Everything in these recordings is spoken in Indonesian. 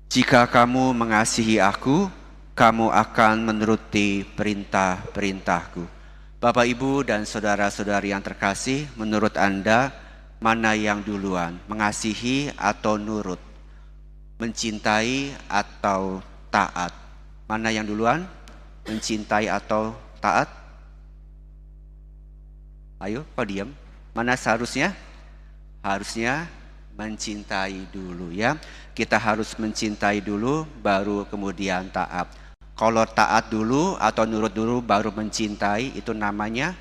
Jika kamu mengasihi aku, kamu akan menuruti perintah-perintahku. Bapak, Ibu, dan saudara-saudari yang terkasih, menurut Anda, mana yang duluan? Mengasihi atau nurut? Mencintai atau taat? Mana yang duluan? Mencintai atau taat? Ayo, kok diam? Mana seharusnya? Harusnya mencintai dulu ya. Kita harus mencintai dulu baru kemudian taat. Kalau taat dulu atau nurut dulu baru mencintai itu namanya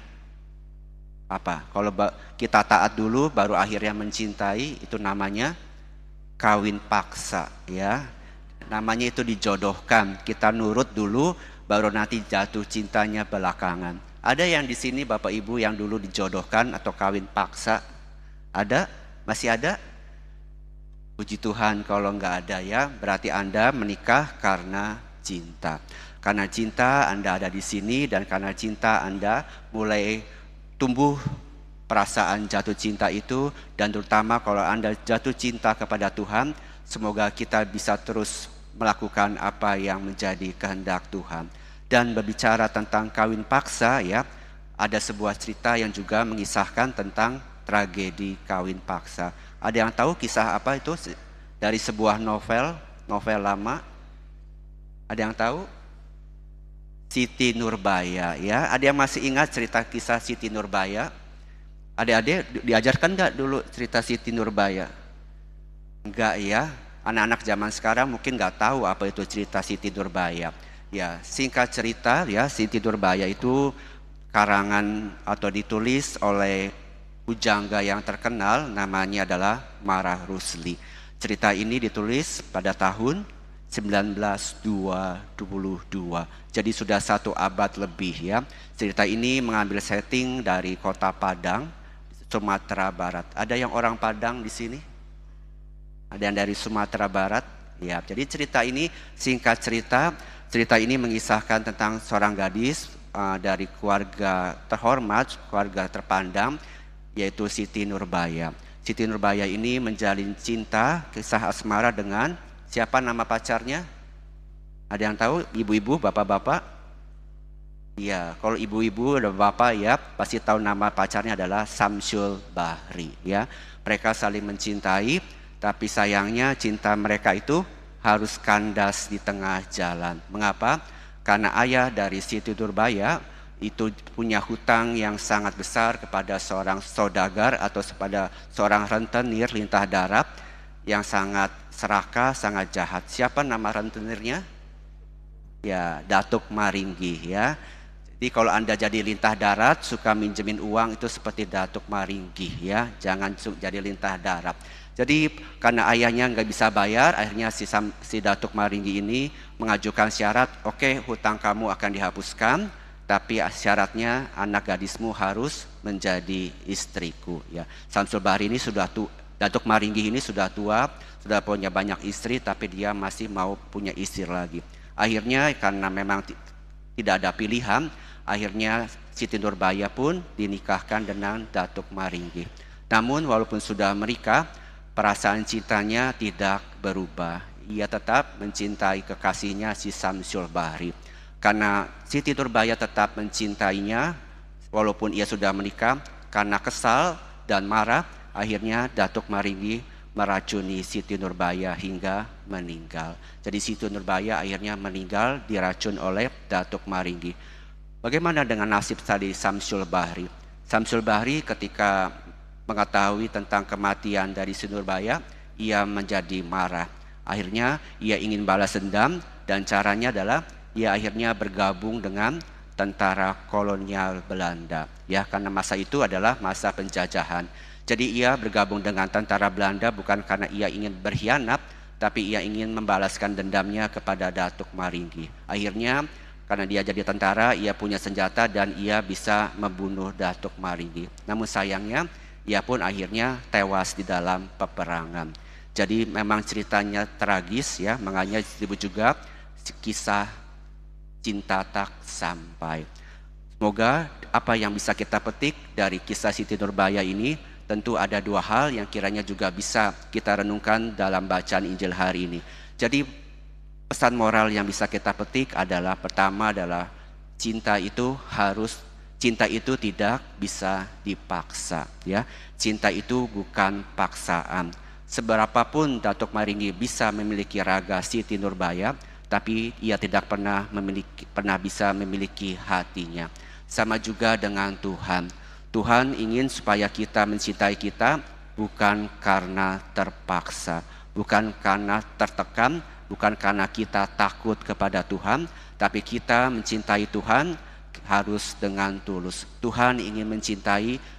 apa? Kalau kita taat dulu baru akhirnya mencintai itu namanya kawin paksa ya. Namanya itu dijodohkan. Kita nurut dulu baru nanti jatuh cintanya belakangan. Ada yang di sini Bapak Ibu yang dulu dijodohkan atau kawin paksa? Ada? Masih ada? Puji Tuhan, kalau enggak ada ya, berarti Anda menikah karena cinta. Karena cinta Anda ada di sini dan karena cinta Anda mulai tumbuh perasaan jatuh cinta itu, dan terutama kalau Anda jatuh cinta kepada Tuhan, semoga kita bisa terus melakukan apa yang menjadi kehendak Tuhan. Dan berbicara tentang kawin paksa ya, ada sebuah cerita yang juga mengisahkan tentang tragedi kawin paksa. Ada yang tahu kisah apa itu dari sebuah novel lama? Ada yang tahu? Siti Nurbaya ya. Ada yang masih ingat cerita kisah Siti Nurbaya? Adik-adik diajarkan nggak dulu cerita Siti Nurbaya? Enggak ya. Anak-anak zaman sekarang mungkin nggak tahu apa itu cerita Siti Nurbaya. Ya, singkat cerita ya, Siti Nurbaya itu karangan atau ditulis oleh pujangga yang terkenal, namanya adalah Marah Rusli. Cerita ini ditulis pada tahun 1922. Jadi sudah 1 abad lebih ya. Cerita ini mengambil setting dari kota Padang, Sumatera Barat. Ada yang orang Padang di sini? Ada yang dari Sumatera Barat? Ya, jadi cerita ini singkat cerita ini mengisahkan tentang seorang gadis dari keluarga terhormat, keluarga terpandang, yaitu Siti Nurbaya. Siti Nurbaya ini menjalin cinta, kisah asmara dengan siapa nama pacarnya? Ada yang tahu? Ibu-ibu, bapak-bapak? Ya, kalau ibu-ibu dan bapak ya pasti tahu nama pacarnya adalah Samsul Bahri ya. Mereka saling mencintai, tapi sayangnya cinta mereka itu harus kandas di tengah jalan. Mengapa? Karena ayah dari Siti Nurbaya itu punya hutang yang sangat besar kepada seorang saudagar atau kepada seorang rentenir lintah darat yang sangat serakah, sangat jahat. Siapa nama rentenirnya? Ya, Datuk Maringgi ya. Jadi kalau Anda jadi lintah darat suka minjemin uang itu seperti Datuk Maringgi ya. Jangan jadi lintah darat. Jadi karena ayahnya nggak bisa bayar, akhirnya si Datuk Maringgi ini mengajukan syarat, oke, hutang kamu akan dihapuskan, tapi syaratnya anak gadismu harus menjadi istriku. Ya, Samsul Bahri ini Datuk Maringgi ini sudah tua, sudah punya banyak istri, tapi dia masih mau punya istri lagi. Akhirnya karena memang tidak ada pilihan, akhirnya Siti Nurbaya pun dinikahkan dengan Datuk Maringgi. Namun walaupun sudah menikah, perasaan cintanya tidak berubah. Ia tetap mencintai kekasihnya si Samsul Bahri. Karena Siti Nurbaya tetap mencintainya walaupun ia sudah menikah, karena kesal dan marah, akhirnya Datuk Maringgi meracuni Siti Nurbaya hingga meninggal. Jadi Siti Nurbaya akhirnya meninggal diracun oleh Datuk Maringgi. Bagaimana dengan nasib tadi Samsul Bahri? Samsul Bahri ketika mengetahui tentang kematian dari Siti Nurbaya, ia menjadi marah. Akhirnya ia ingin balas dendam dan caranya adalah ia akhirnya bergabung dengan tentara kolonial Belanda. Ya, karena masa itu adalah masa penjajahan. Jadi ia bergabung dengan tentara Belanda bukan karena ia ingin berkhianat, tapi ia ingin membalaskan dendamnya kepada Datuk Maringgi. Akhirnya karena dia jadi tentara, ia punya senjata dan ia bisa membunuh Datuk Maringgi. Namun sayangnya ia pun akhirnya tewas di dalam peperangan. Jadi memang ceritanya tragis ya, makanya disebut juga kisah cinta tak sampai. Semoga apa yang bisa kita petik dari kisah Siti Nurbaya ini, tentu ada 2 hal yang kiranya juga bisa kita renungkan dalam bacaan Injil hari ini. Jadi pesan moral yang bisa kita petik adalah pertama adalah cinta itu tidak bisa dipaksa, ya. Cinta itu bukan paksaan. Seberapapun Datuk Maringgi bisa memiliki raga Siti Nurbaya, tapi ia tidak pernah bisa memiliki hatinya. Sama juga dengan Tuhan. Tuhan ingin supaya kita mencintai kita bukan karena terpaksa, bukan karena tertekan, bukan karena kita takut kepada Tuhan, tapi kita mencintai Tuhan harus dengan tulus. Tuhan ingin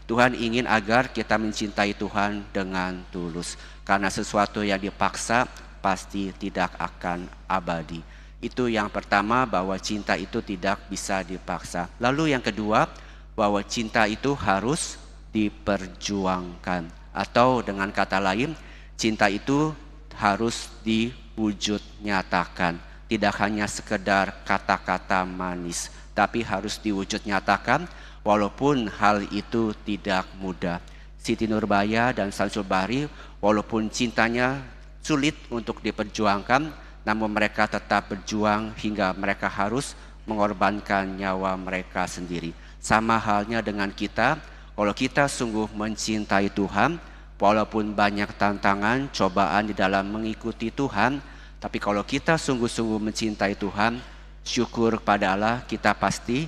Tuhan ingin agar kita mencintai Tuhan dengan tulus. Karena sesuatu yang dipaksa pasti tidak akan abadi. Itu yang pertama, bahwa cinta itu tidak bisa dipaksa. Lalu yang kedua, bahwa cinta itu harus diperjuangkan. Atau dengan kata lain, cinta itu harus diwujud nyatakan. Tidak hanya sekedar kata-kata manis, tapi harus diwujud nyatakan walaupun hal itu tidak mudah. Siti Nurbaya dan Syamsul Bahri, walaupun cintanya sulit untuk diperjuangkan, namun mereka tetap berjuang hingga mereka harus mengorbankan nyawa mereka sendiri. Sama halnya dengan kita, kalau kita sungguh mencintai Tuhan, walaupun banyak tantangan, cobaan di dalam mengikuti Tuhan, tapi kalau kita sungguh-sungguh mencintai Tuhan, syukur kepada Allah, kita pasti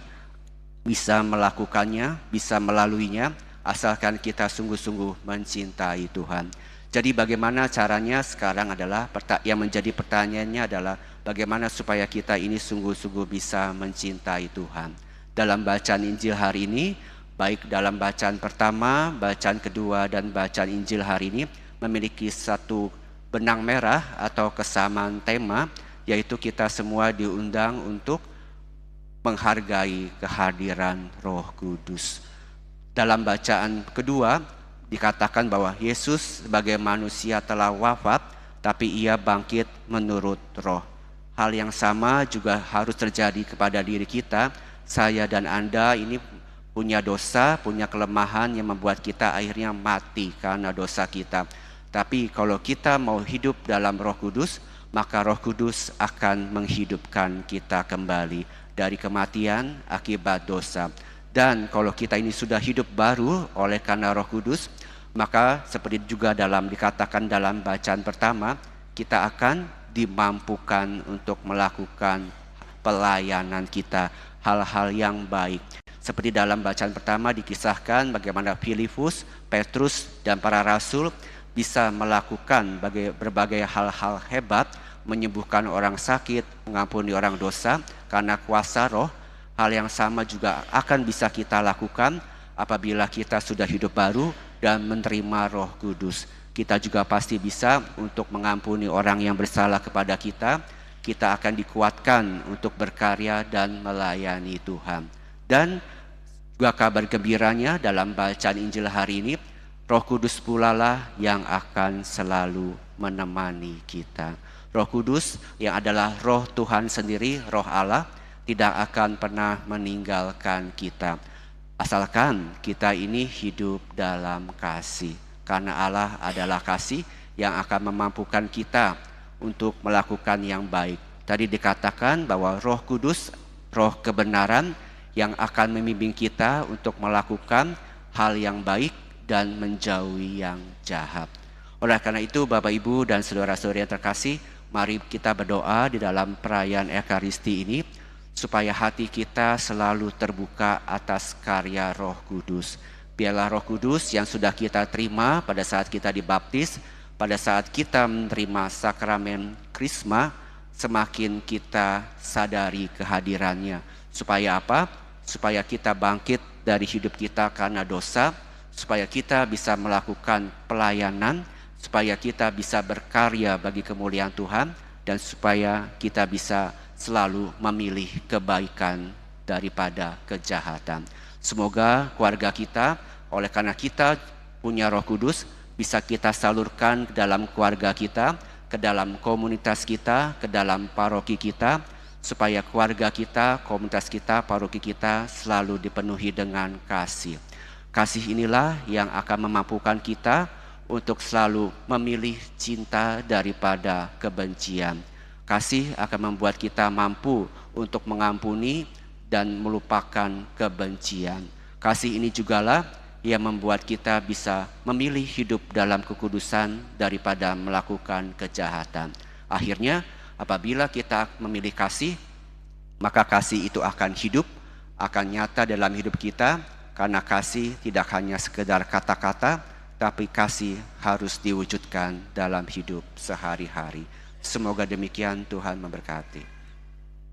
bisa melakukannya, bisa melaluinya, asalkan kita sungguh-sungguh mencintai Tuhan. Jadi bagaimana caranya sekarang adalah, yang menjadi pertanyaannya adalah bagaimana supaya kita ini sungguh-sungguh bisa mencintai Tuhan. Dalam bacaan Injil hari ini, baik dalam bacaan pertama, bacaan kedua, dan bacaan Injil hari ini memiliki satu benang merah atau kesamaan tema, yaitu kita semua diundang untuk menghargai kehadiran Roh Kudus. Dalam bacaan kedua dikatakan bahwa Yesus sebagai manusia telah wafat, tapi ia bangkit menurut Roh. Hal yang sama juga harus terjadi kepada diri kita. Saya dan Anda ini punya dosa, punya kelemahan yang membuat kita akhirnya mati karena dosa kita. Tapi kalau kita mau hidup dalam Roh Kudus, maka Roh Kudus akan menghidupkan kita kembali dari kematian akibat dosa. Dan kalau kita ini sudah hidup baru oleh karena Roh Kudus, maka seperti juga dikatakan dalam bacaan pertama, kita akan dimampukan untuk melakukan pelayanan kita, hal-hal yang baik. Seperti dalam bacaan pertama dikisahkan bagaimana Filipus, Petrus, dan para rasul bisa melakukan berbagai hal-hal hebat, menyembuhkan orang sakit, mengampuni orang dosa karena kuasa Roh. Hal yang sama juga akan bisa kita lakukan apabila kita sudah hidup baru dan menerima Roh Kudus. Kita juga pasti bisa untuk mengampuni orang yang bersalah kepada kita. Kita akan dikuatkan untuk berkarya dan melayani Tuhan. Dan juga kabar gembiranya dalam bacaan Injil hari ini, Roh Kudus pula lah yang akan selalu menemani kita. Roh Kudus yang adalah Roh Tuhan sendiri, Roh Allah, tidak akan pernah meninggalkan kita. Asalkan kita ini hidup dalam kasih. Karena Allah adalah kasih yang akan memampukan kita untuk melakukan yang baik. Tadi dikatakan bahwa Roh Kudus, Roh kebenaran yang akan membimbing kita untuk melakukan hal yang baik dan menjauhi yang jahat. Oleh karena itu Bapak Ibu dan saudara-saudari yang terkasih, mari kita berdoa di dalam perayaan Ekaristi ini, supaya hati kita selalu terbuka atas karya Roh Kudus. Biarlah Roh Kudus yang sudah kita terima pada saat kita dibaptis, pada saat kita menerima sakramen Krisma, semakin kita sadari kehadirannya. Supaya apa? Supaya kita bangkit dari hidup kita karena dosa, supaya kita bisa melakukan pelayanan, supaya kita bisa berkarya bagi kemuliaan Tuhan, dan supaya kita bisa selalu memilih kebaikan daripada kejahatan. Semoga keluarga kita, oleh karena kita punya Roh Kudus, bisa kita salurkan ke dalam keluarga kita, ke dalam komunitas kita, ke dalam paroki kita, supaya keluarga kita, komunitas kita, paroki kita selalu dipenuhi dengan kasih. Kasih inilah yang akan memampukan kita untuk selalu memilih cinta daripada kebencian. Kasih akan membuat kita mampu untuk mengampuni dan melupakan kebencian. Kasih ini jugalah yang membuat kita bisa memilih hidup dalam kekudusan daripada melakukan kejahatan. Akhirnya, apabila kita memilih kasih, maka kasih itu akan hidup, akan nyata dalam hidup kita, karena kasih tidak hanya sekedar kata-kata, tapi kasih harus diwujudkan dalam hidup sehari-hari. Semoga demikian, Tuhan memberkati.